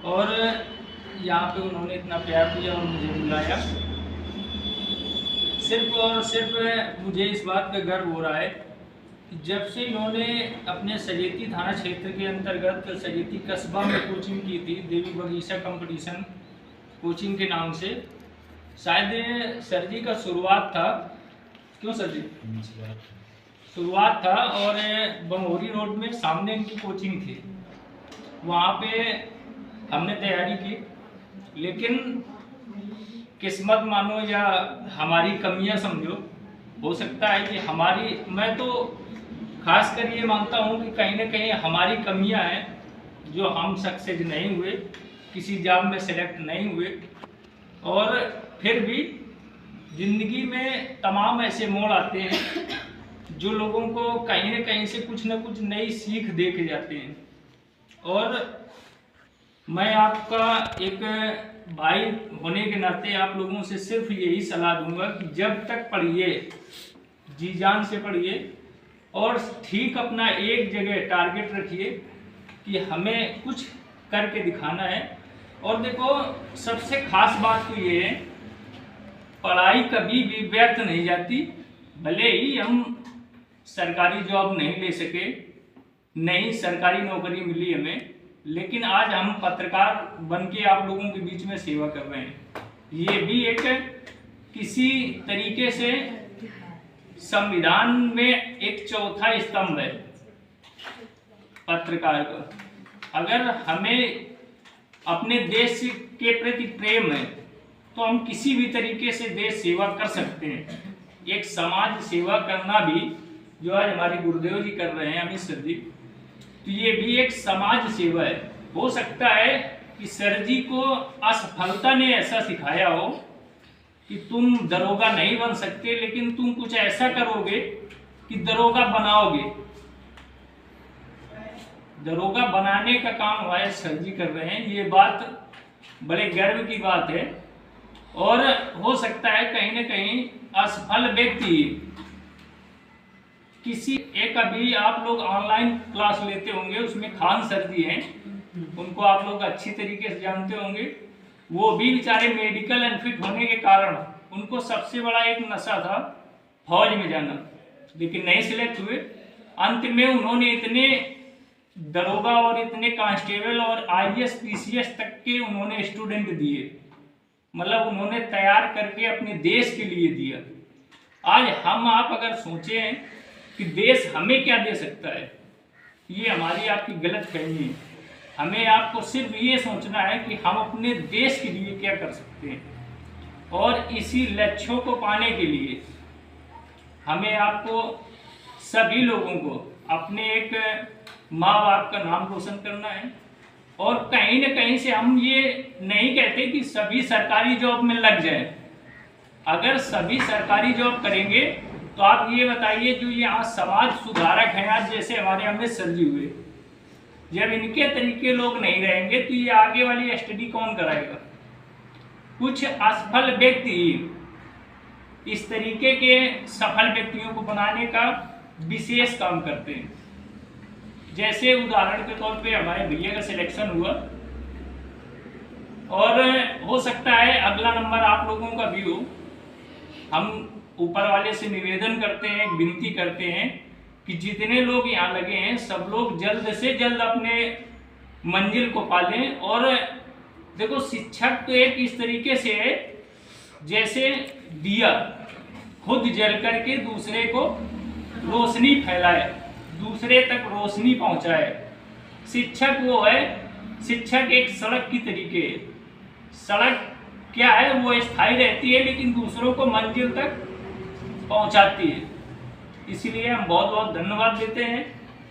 और यहाँ पे उन्होंने इतना प्यार दिया और मुझे बुलाया। सिर्फ और सिर्फ मुझे इस बात का गर्व हो रहा है कि जब से इन्होंने अपने सजेती थाना क्षेत्र के अंतर्गत सजेती कस्बा में कोचिंग की थी, देवी बगीचा कंपटीशन कोचिंग के नाम से, शायद सर जी का शुरुआत था, क्यों सर जी शुरुआत था, और बमोरी रोड में सामने इनकी कोचिंग थी। वहाँ पे हमने तैयारी की, लेकिन किस्मत मानो या हमारी कमियां समझो, हो सकता है कि हमारी, मैं तो खास कर ये मानता हूँ कि कहीं ना कहीं हमारी कमियां हैं जो हम सक्सेस नहीं हुए, किसी जॉब में सेलेक्ट नहीं हुए। और फिर भी ज़िंदगी में तमाम ऐसे मोड़ आते हैं जो लोगों को कहीं ना कहीं से कुछ ना कुछ नई सीख दे के जाते हैं। और मैं आपका एक भाई होने के नाते आप लोगों से सिर्फ यही सलाह दूंगा कि जब तक पढ़िए, जी जान से पढ़िए, और ठीक अपना एक जगह टारगेट रखिए कि हमें कुछ करके दिखाना है। और देखो, सबसे खास बात तो ये है, पढ़ाई कभी भी व्यर्थ नहीं जाती। भले ही हम सरकारी जॉब नहीं ले सके, नहीं सरकारी नौकरी मिली हमें, लेकिन आज हम पत्रकार बन के आप लोगों के बीच में सेवा कर रहे हैं। ये भी एक किसी तरीके से संविधान में एक चौथा स्तंभ है पत्रकार का। अगर हमें अपने देश के प्रति प्रेम है तो हम किसी भी तरीके से देश सेवा कर सकते हैं। एक समाज सेवा करना भी, जो आज हमारे गुरुदेव जी कर रहे हैं, अमित सर जी, तो ये भी एक समाज सेवा है। हो सकता है कि सर जी को असफलता ने ऐसा सिखाया हो कि तुम दरोगा नहीं बन सकते, लेकिन तुम कुछ ऐसा करोगे कि दरोगा बनाओगे। दरोगा बनाने का काम हमारे सर जी कर रहे हैं। ये बात बड़े गर्व की बात है। और हो सकता है कहीं ना कहीं असफल व्यक्ति किसी एक, अभी आप लोग ऑनलाइन क्लास लेते होंगे, उसमें खान सर जी हैं, उनको आप लोग अच्छी तरीके से जानते होंगे। वो भी बेचारे मेडिकल अनफिट होने के कारण उनको सबसे बड़ा एक नशा था फौज में जाना, लेकिन नहीं सिलेक्ट हुए। अंत में उन्होंने इतने दरोगा और इतने कांस्टेबल और IAS PCS तक के उन्होंने स्टूडेंट दिए, मतलब उन्होंने तैयार करके अपने देश के लिए दिया। आज हम आप अगर सोचें कि देश हमें क्या दे सकता है, ये हमारी आपकी गलत फहमी है। हमें आपको सिर्फ ये सोचना है कि हम अपने देश के लिए क्या कर सकते हैं, और इसी लक्ष्यों को पाने के लिए हमें आपको सभी लोगों को अपने एक माँ बाप का नाम रोशन करना है। और कहीं न कहीं से हम ये नहीं कहते कि सभी सरकारी जॉब में लग जाए। अगर सभी सरकारी जॉब करेंगे तो आप ये बताइए, जो ये आज समाज सुधारक हैं, आज जैसे हमारे अमित सर जी हुए, जब इनके तरीके लोग नहीं रहेंगे तो ये आगे वाली स्टडी कौन कराएगा। कुछ असफल व्यक्ति इस तरीके के सफल व्यक्तियों को बनाने का विशेष काम करते हैं। जैसे उदाहरण के तौर पे हमारे भैया का सिलेक्शन हुआ, और हो सकता है अगला नंबर आप लोगों का भी हो। हम ऊपर वाले से निवेदन करते हैं, विनती करते हैं कि जितने लोग यहाँ लगे हैं सब लोग जल्द से जल्द अपने मंजिल को पालें। और देखो, शिक्षक तो एक इस तरीके से है जैसे दिया, खुद जल करके दूसरे को रोशनी फैलाए, दूसरे तक रोशनी पहुंचाए। शिक्षक वो है, शिक्षक एक सड़क की तरीके है। सड़क क्या है, वो स्थायी रहती है लेकिन दूसरों को मंजिल तक पहुंचाती है। इसीलिए हम बहुत बहुत धन्यवाद देते हैं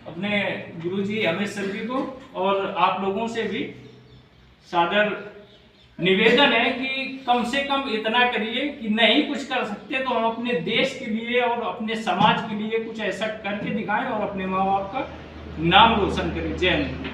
अपने गुरुजी अमित सर जी को, और आप लोगों से भी सादर निवेदन है कि कम से कम इतना करिए कि नहीं कुछ कर सकते तो हम अपने देश के लिए और अपने समाज के लिए कुछ ऐसा करके दिखाएं और अपने माँ बाप का नाम रोशन करें। जय हिंद।